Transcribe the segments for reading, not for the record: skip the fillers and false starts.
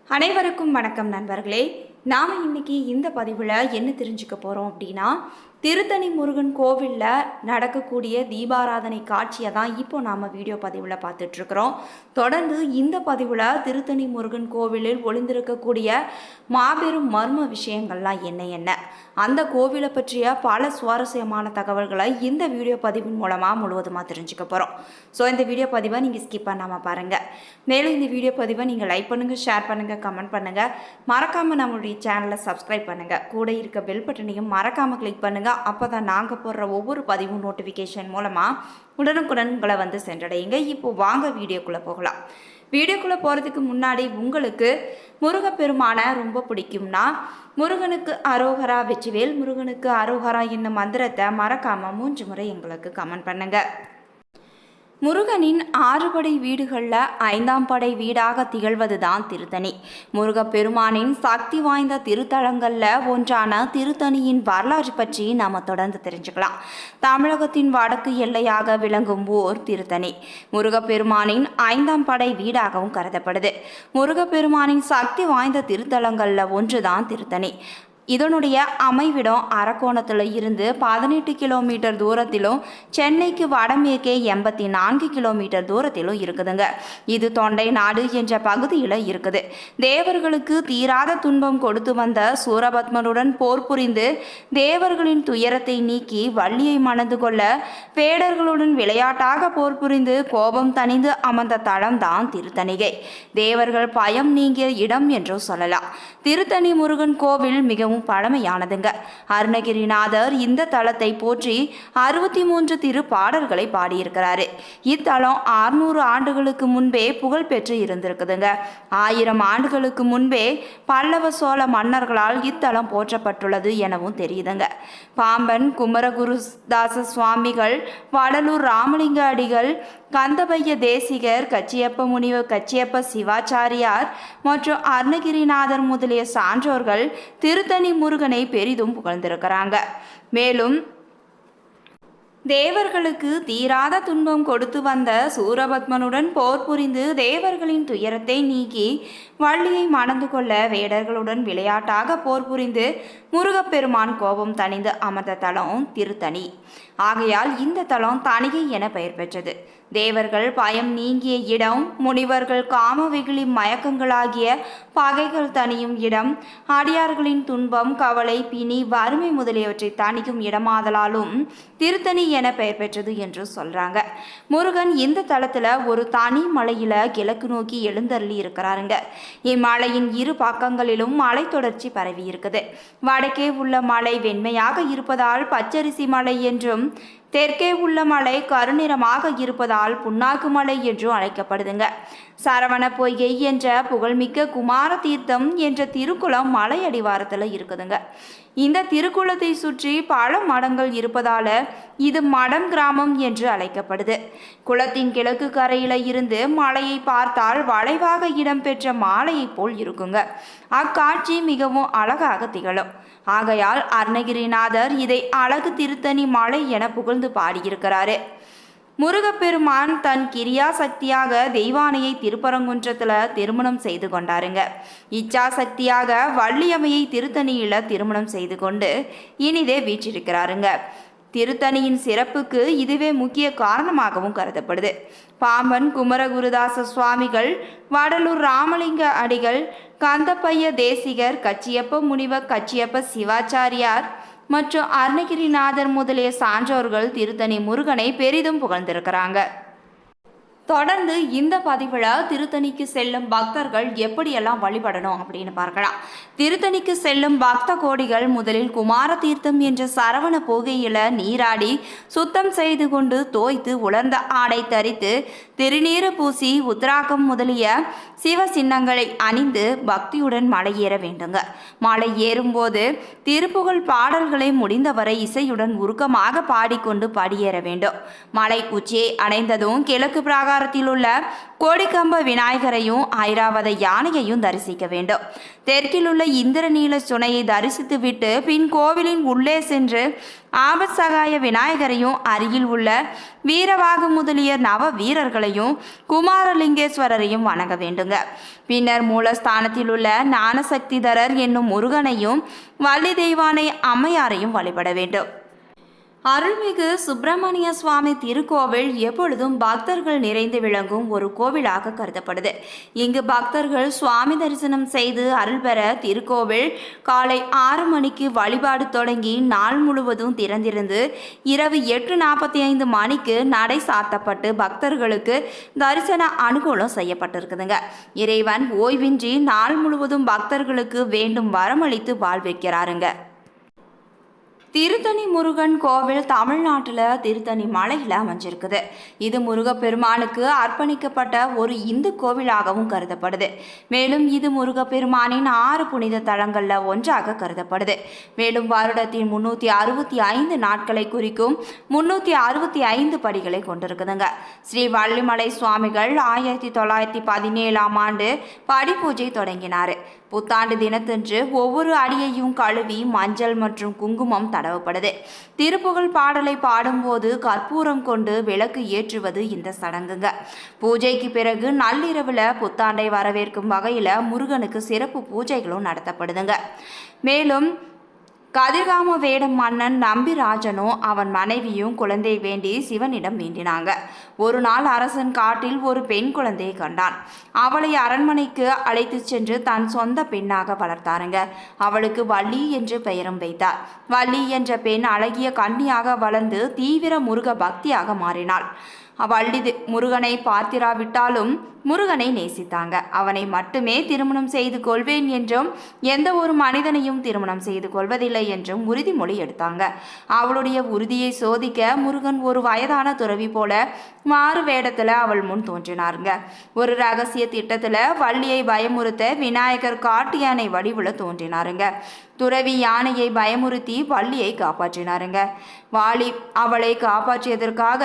அனைவருக்கும் வணக்கம் நண்பர்களே. நாம் இன்னைக்கு இந்த பதிவில் என்ன தெரிஞ்சுக்க போகிறோம் அப்படின்னா, திருத்தணி முருகன் கோவிலில் நடக்கக்கூடிய தீபாராதனை காட்சியை தான் இப்போ நாம் வீடியோ பதிவில் பார்த்துட்ருக்குறோம். தொடர்ந்து இந்த பதிவில் திருத்தணி முருகன் கோவிலில் ஒளிந்திருக்கக்கூடிய மாபெரும் மர்ம விஷயங்கள்லாம் என்ன அந்த கோவிலை பற்றிய பல சுவாரஸ்யமான தகவல்களை இந்த வீடியோ பதிவின் மூலமாக முழுவதுமாக தெரிஞ்சுக்க போகிறோம். ஸோ இந்த வீடியோ பதிவை நீங்கள் ஸ்கிப் பண்ணாமல் பாருங்கள். மேலும் இந்த வீடியோ பதிவை நீங்கள் லைக் பண்ணுங்கள், ஷேர் பண்ணுங்கள், கமெண்ட் பண்ணுங்கள். மறக்காமல் நம்மளுடைய சேனலை சப்ஸ்கிரைப் பண்ணுங்கள். கூட இருக்க பெல் பட்டனையும் மறக்காமல் கிளிக் பண்ணுங்கள். அப்போ தான் நாங்கள் போடுற ஒவ்வொரு பதிவும் நோட்டிஃபிகேஷன் மூலமாக உடனுக்குடன் உங்களை வந்து சென்றடையுங்க. இப்போது வாங்க வீடியோக்குள்ளே போகலாம். வீடியோக்குள்ளே போகிறதுக்கு முன்னாடி உங்களுக்கு முருகப்பெருமானை ரொம்ப பிடிக்கும்னா முருகனுக்கு அரோகரா வெற்றிவேல், முருகனுக்கு அரோகரா என்னும் மந்திரத்தை மறக்காமல் 3 முறை எங்களுக்கு கமெண்ட் பண்ணுங்கள். முருகனின் 6 படை வீடுகளில் 5ஆம் படை வீடாக திகழ்வது தான் திருத்தணி. முருகப்பெருமானின் சக்தி வாய்ந்த திருத்தலங்களில் ஒன்றான திருத்தணியின் வரலாறு பற்றி நாம் தொடர்ந்து தெரிஞ்சுக்கலாம். தமிழகத்தின் வடக்கு எல்லையாக விளங்கும் ஊர் திருத்தணி முருகப்பெருமானின் 5ஆம் படை வீடாகவும் கருதப்படுது. முருகப்பெருமானின் சக்தி வாய்ந்த திருத்தலங்களில் ஒன்று தான் திருத்தணி. இதனுடைய அமைவிடம் அரக்கோணத்தில் இருந்து 18 கிலோமீட்டர் தூரத்திலும் சென்னைக்கு வடமேற்கே 84 கிலோமீட்டர் தூரத்திலும் இருக்குதுங்க. இது தொண்டை நாடு என்ற பகுதியில் இருக்குது. தேவர்களுக்கு தீராத துன்பம் கொடுத்து வந்த சூரபத்மனுடன் போர் புரிந்து தேவர்களின் துயரத்தை நீக்கி வள்ளியை மணந்து கொள்ள வேடர்களுடன் விளையாட்டாக போர் புரிந்து கோபம் தணிந்து அமர்ந்த தளம் தான் திருத்தணிகை. தேவர்கள் பயம் நீங்கிய இடம் என்றும் சொல்லலாம். திருத்தணி முருகன் கோவில் மிகவும் பழமையானதுங்க. அருணகிரிநாதர் இந்த தலத்தை போற்றி 63 திருப்பாடல்களை பாடியிருக்கிறாரு. இத்தலம் 600 ஆண்டுகளுக்கு முன்பே புகழ் பெற்று இருந்திருக்குதுங்க. 1000 ஆண்டுகளுக்கு முன்பே பல்லவ சோழ மன்னர்களால் இத்தலம் போற்றப்பட்டுள்ளது எனவும் தெரியுதுங்க. பாம்பன் குமரகுருதாச சுவாமிகள், வடலூர் ராமலிங்க அடிகள், கந்தபைய தேசிகர், கச்சியப்ப முனிவர், கச்சியப்ப சிவாச்சாரியார் மற்றும் அருணகிரிநாதர் முதலிய சான்றோர்கள் திருத்தணி முருகனை பெரிதும் புகழ்ந்திருக்கிறாங்க. மேலும் தேவர்களுக்கு தீராத துன்பம் கொடுத்து வந்த சூரபத்மனுடன் போர் புரிந்து தேவர்களின் துயரத்தை நீக்கி வள்ளியை மணந்து கொள்ள வேடர்களுடன் விளையாட்டாக போர் புரிந்து முருகப்பெருமான் கோபம் தணிந்து அமர்ந்த தலம் திருத்தணி. ஆகையால் இந்த தலம் தணிகை என பெயர் பெற்றது. தேவர்கள் பயம் நீங்கிய இடம், முனிவர்கள் காம வெகுளி மயக்கங்களாகிய பகைகள் தணியும் இடம், அடியார்களின் துன்பம், கவலை, பிணி, வறுமை முதலியவற்றை தணிக்கும் இடமாதலாலும் திருத்தணி என பெயர் பெற்றது என்று சொல்றாங்க. முருகன் இந்த தலத்துல ஒரு தனி மலையில கிழக்கு நோக்கி எழுந்தருளி இருக்கிறாருங்க. இம்மலையின் 2 பக்கங்களிலும் மலை தொடர்ச்சி பரவி இருக்குது. வடக்கே உள்ள மலை வெண்மையாக இருப்பதால் பச்சரிசி மலை என்றும், தெற்கே உள்ள மலை கருநிறமாக இருப்பதால் புன்னாக்கு மலை என்றும் அழைக்கப்படுதுங்க. சரவண பொய்கை என்ற புகழ்மிக்க குமார தீர்த்தம் என்ற திருக்குளம் மலை அடிவாரத்தில் இருக்குதுங்க. இந்த திருக்குளத்தை சுற்றி பல மடங்கள் இருப்பதால இது மடம் கிராமம் என்று அழைக்கப்படுது. குளத்தின் கிழக்கு கரையில இருந்து மலையை பார்த்தால் வளைவாக இடம்பெற்ற மாலையை போல் இருக்குங்க. அக்காட்சி மிகவும் அழகாக திகழும். ஆகையால் அருணகிரிநாதர் இதை அழகு திருத்தணி மலை என புகழ்ந்து பாடியிருக்கிறாரு. முருகப்பெருமான் தன் கிரியா சக்தியாக தெய்வானையை திருப்பரங்குன்றத்தில் திருமணம் செய்து கொண்டாருங்க. இச்சா சக்தியாக வள்ளியம்மையை திருத்தணியில் திருமணம் செய்து கொண்டு இனிதே வீற்றிருக்கிறாருங்க. திருத்தணியின் சிறப்புக்கு இதுவே முக்கிய காரணமாகவும் கருதப்படுது. பாம்பன் குமரகுருதாச சுவாமிகள், வடலூர் ராமலிங்க அடிகள், கந்தப்பைய தேசிகர், கச்சியப்ப முனிவர், கச்சியப்ப சிவாச்சாரியார் மற்றும் அருணகிரிநாதர் முதலிய சான்றோர்கள் திருத்தணி முருகனை பெரிதும் புகழ்ந்திருக்கிறாங்க. தொடர்ந்து இந்த பதிவில் திருத்தணிக்கு செல்லும் பக்தர்கள் எப்படியெல்லாம் வழிபடணும் அப்படின்னு பார்க்கலாம். திருத்தணிக்கு செல்லும் பக்த கோடிகள் முதலில் குமார தீர்த்தம் என்ற சரவண போகையில் நீராடி சுத்தம் செய்து கொண்டு தோய்த்து உலர்ந்த ஆடை தரித்து திருநீறு பூசி உத்ராகம் முதலிய சிவ சின்னங்களை அணிந்து பக்தியுடன் மலை ஏற வேண்டுங்க. மலை ஏறும்போது திருப்புகழ் பாடல்களை முடிந்தவரை இசையுடன் உருக்கமாக பாடிக்கொண்டு படியேற வேண்டும். மலை உச்சியை அடைந்ததும் கிழக்கு பிராகாரத்தில் உள்ள கோடிக்கம்ப விநாயகரையும் ஐராவத யானையையும் தரிசிக்க வேண்டும். தெற்கில் உள்ள இந்திரநீல சுனையை தரிசித்துவிட்டு பின் கோவிலின் உள்ளே சென்று ஆபத் சகாய விநாயகரையும் அருகில் உள்ள வீரவாகு முதலிய நவ வீரர்களையும் குமாரலிங்கேஸ்வரரையும் வணங்க வேண்டுங்க. பின்னர் மூலஸ்தானத்தில் உள்ள ஞானசக்திதரர் என்னும் முருகனையும் வள்ளி தெய்வானை அம்மையாரையும் வழிபட வேண்டும். அருள்மிகு சுப்பிரமணிய சுவாமி திருக்கோவில் எப்பொழுதும் பக்தர்கள் நிறைந்து விளங்கும் ஒரு கோவிலாக கருதப்படுது. இங்கு பக்தர்கள் சுவாமி தரிசனம் செய்து அருள் பெற திருக்கோவில் காலை 6 மணிக்கு வழிபாடு தொடங்கி நாள் முழுவதும் திறந்திருந்து இரவு 8:45 மணிக்கு நடை சாத்தப்பட்டு பக்தர்களுக்கு தரிசன அனுகூலம் செய்யப்பட்டிருக்குதுங்க. இறைவன் ஓய்வின்றி நாள் முழுவதும் பக்தர்களுக்கு வேண்டும் வரமளித்து வாழ்விக்கிறாருங்க. திருத்தணி முருகன் கோவில் தமிழ்நாட்டில் திருத்தணி மலையில் அமைஞ்சிருக்குது. இது முருகப்பெருமானுக்கு அர்ப்பணிக்கப்பட்ட ஒரு இந்து கோவிலாகவும் கருதப்படுது. மேலும் இது முருகப்பெருமானின் 6 புனித தலங்களில் ஒன்றாக கருதப்படுது. மேலும் வருடத்தின் 365 நாட்களை குறிக்கும் 365 படிகளை கொண்டிருக்குதுங்க. ஸ்ரீ வள்ளிமலை சுவாமிகள் 1917ஆம் ஆண்டு படி பூஜை தொடங்கினார். புத்தாண்டு தினத்தன்று ஒவ்வொரு அடியையும் கழுவி மஞ்சள் மற்றும் குங்குமம் தடவப்படுது. திருப்புகழ் பாடலை பாடும்போது கற்பூரம் கொண்டு விளக்கு ஏற்றுவது இந்த சடங்குங்க. பூஜைக்கு பிறகு நள்ளிரவில் புத்தாண்டை வரவேற்கும் வகையில் முருகனுக்கு சிறப்பு பூஜைகளும் நடத்தப்படுதுங்க. மேலும் கதிர்காம வேடம் மன்னன் நம்பிராஜனும் அவன் மனைவியும் குழந்தை வேண்டி சிவனிடம் வேண்டினாங்க. ஒரு நாள் அரசன் காட்டில் ஒரு பெண் குழந்தையை கண்டான். அவளை அரண்மனைக்கு அழைத்து சென்று தன் சொந்த பெண்ணாக வளர்த்தாருங்க. அவளுக்கு வள்ளி என்று பெயரும் வைத்தார். வள்ளி என்ற பெண் அழகிய கன்னியாக வளர்ந்து தீவிர முருக பக்தியாக மாறினாள். வள்ளி முருகனை பார்த்திராவிட்டாலும் முருகனை நேசித்தாங்க. அவனை மட்டுமே திருமணம் செய்து கொள்வேன் என்றும் எந்த ஒரு மனிதனையும் திருமணம் செய்து கொள்வதில்லை என்றும் உறுதிமொழி எடுத்தாங்க. அவளுடைய உறுதியை சோதிக்க முருகன் ஒரு வயதான துறவி போல மாறு வேடத்தில் அவள் முன் தோன்றினாருங்க. ஒரு ரகசிய திட்டத்தில் வள்ளியை பயமுறுத்த விநாயகர் காட்டு யானை வடிவில் தோன்றினாருங்க. துறவி யானையை பயமுறுத்தி வள்ளியை காப்பாற்றினாருங்க. வாலி அவளை காப்பாற்றியதற்காக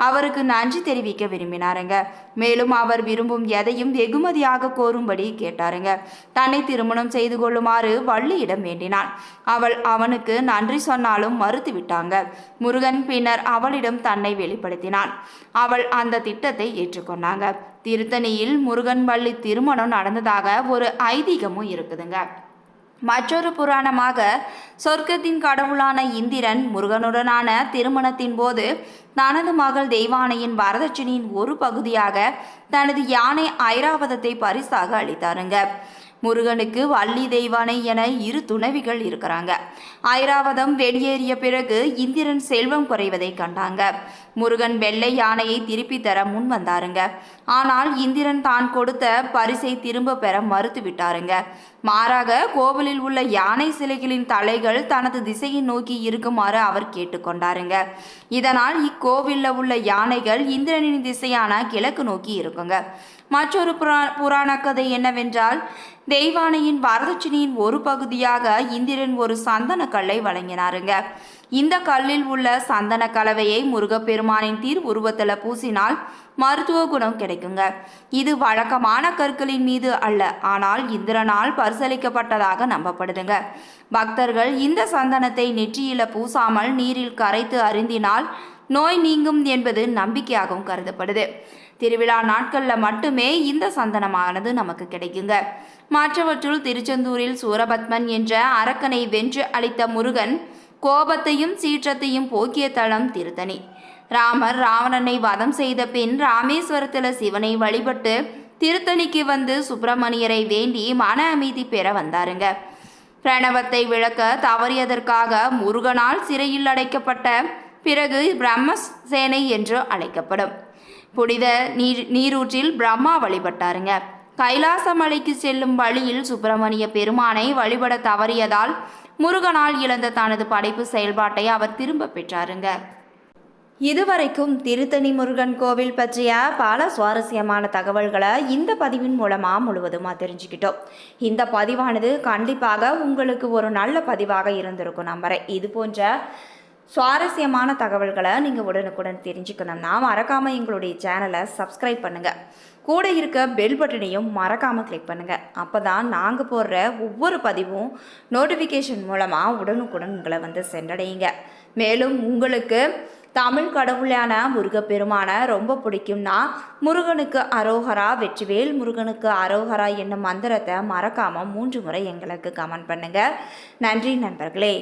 அவருக்கு நன்றி தெரிவிக்க விரும்பினாருங்க. மேலும் அவர் விரும்பும் எதையும் வெகுமதியாக கோரும்படி கேட்டாருங்க. தன்னை திருமணம் செய்து கொள்ளுமாறு வள்ளியிடம் வேண்டினான். அவள் அவனுக்கு நன்றி சொன்னாலும் மறுத்து விட்டாங்க. முருகன் பின்னர் அவளிடம் தன்னை வெளிப்படுத்தினான். அவள் அந்த திட்டத்தை ஏற்றுக்கொண்டாங்க. திருத்தணியில் முருகன் வள்ளி திருமணம் நடந்ததாக ஒரு ஐதீகமும் இருக்குதுங்க. மற்றொரு புராணமாக சொர்க்கத்தின் கடவுளான இந்திரன் முருகனுடனான திருமணத்தின் போது தனது மகள் தெய்வானையின் வரதட்சணையின் ஒரு பகுதியாக தனது யானை ஐராவதத்தை பரிசாக அளித்தாருங்க. முருகனுக்கு வள்ளி தெய்வானை என 2 துணைவிகள் இருக்கிறாங்க. ஐராவதம் வெளியேறிய பிறகு இந்திரன் செல்வம் குறைவதை கண்டாங்க. முருகன் வெள்ளை யானையை திருப்பி தர முன் வந்தாருங்க. ஆனால் இந்திரன் தான் கொடுத்த பரிசை திரும்ப பெற மறுத்து விட்டாருங்க. மாறாக கோவிலில் உள்ள யானை சிலைகளின் தலைகள் தனது திசையை நோக்கி இருக்குமாறு அவர் கேட்டுக்கொண்டாருங்க. இதனால் இக்கோவிலில் உள்ள யானைகள் இந்திரனின் திசையான கிழக்கு நோக்கி இருக்குங்க. மற்றொரு புராண கதை என்னவென்றால், தெய்வானையின் வரதட்சணையின் ஒரு பகுதியாக இந்திரன் ஒரு சந்தன கல்லை வழங்கினாருங்க. இந்த கல்லில் உள்ள சந்தன கலவையை முருகப்பெருமானின் உருவத்தில் பூசினால் மருத்துவ குணம் கிடைக்குங்க. இது வழக்கமான கற்களின் மீது அல்ல, ஆனால் இந்திரனால் பரிசளிக்கப்பட்டதாக நம்பப்படுதுங்க. பக்தர்கள் இந்த சந்தனத்தை நெற்றியில பூசாமல் நீரில் கரைத்து அருந்தினால் நோய் நீங்கும் என்பது நம்பிக்கையாகவும் கருதப்படுது. திருவிழா நாட்களில் மட்டுமே இந்த சந்தனமானது நமக்கு கிடைக்குங்க. மற்றவற்றுள் திருச்செந்தூரில் சூரபத்மன் என்ற அரக்கனை வென்று அளித்த முருகன் கோபத்தையும் சீற்றத்தையும் போக்கிய தலம் திருத்தணி. ராமர் ராவணனை வதம் செய்த பின் ராமேஸ்வரத்தில் சிவனை வழிபட்டு திருத்தணிக்கு வந்து சுப்பிரமணியரை வேண்டி மன அமைதி பெற வந்தாருங்க. பிரணவத்தை விளக்க தவறியதற்காக முருகனால் சிறையில் அடைக்கப்பட்ட பிறகு பிரம்மசேனை என்று அழைக்கப்படும். புனித நீரூற்றில் பிரம்மா வழிபட்டாருங்க. கைலாச மலைக்கு செல்லும் வழியில் சுப்பிரமணிய பெருமானை வழிபட தவறியதால் முருகனால் இழந்த தனது படைப்பு செயல்பாட்டை அவர் திரும்ப பெற்றாருங்க. இதுவரைக்கும் திருத்தணி முருகன் கோவில் பற்றிய பல சுவாரஸ்யமான தகவல்களை இந்த பதிவின் மூலமாக முழுவதுமாக தெரிஞ்சுக்கிட்டோம். இந்த பதிவானது கண்டிப்பாக உங்களுக்கு ஒரு நல்ல பதிவாக இருந்திருக்கும் நம்புறேன். இது போன்ற சுவாரஸ்யமான தகவல்களை நீங்கள் உடனுக்குடன் தெரிஞ்சுக்கணும்னா மறக்காமல் எங்களுடைய சேனலை சப்ஸ்கிரைப் பண்ணுங்கள். கூட இருக்க பெல் பட்டனையும் மறக்காமல் கிளிக் பண்ணுங்கள். அப்போ தான் நாங்கள் போடுற ஒவ்வொரு பதிவும் நோட்டிஃபிகேஷன் மூலமாக உடனுக்குடன் உங்களை வந்து சென்றடையுங்க. மேலும் உங்களுக்கு தமிழ் கடவுளான முருகப்பெருமானை ரொம்ப பிடிக்கும்னா முருகனுக்கு அரோகரா, வெற்றிவேல் முருகனுக்கு அரோகரா என்னும் மந்திரத்தை மறக்காமல் 3 முறை எங்களுக்கு கமெண்ட் பண்ணுங்கள். நன்றி நண்பர்களே.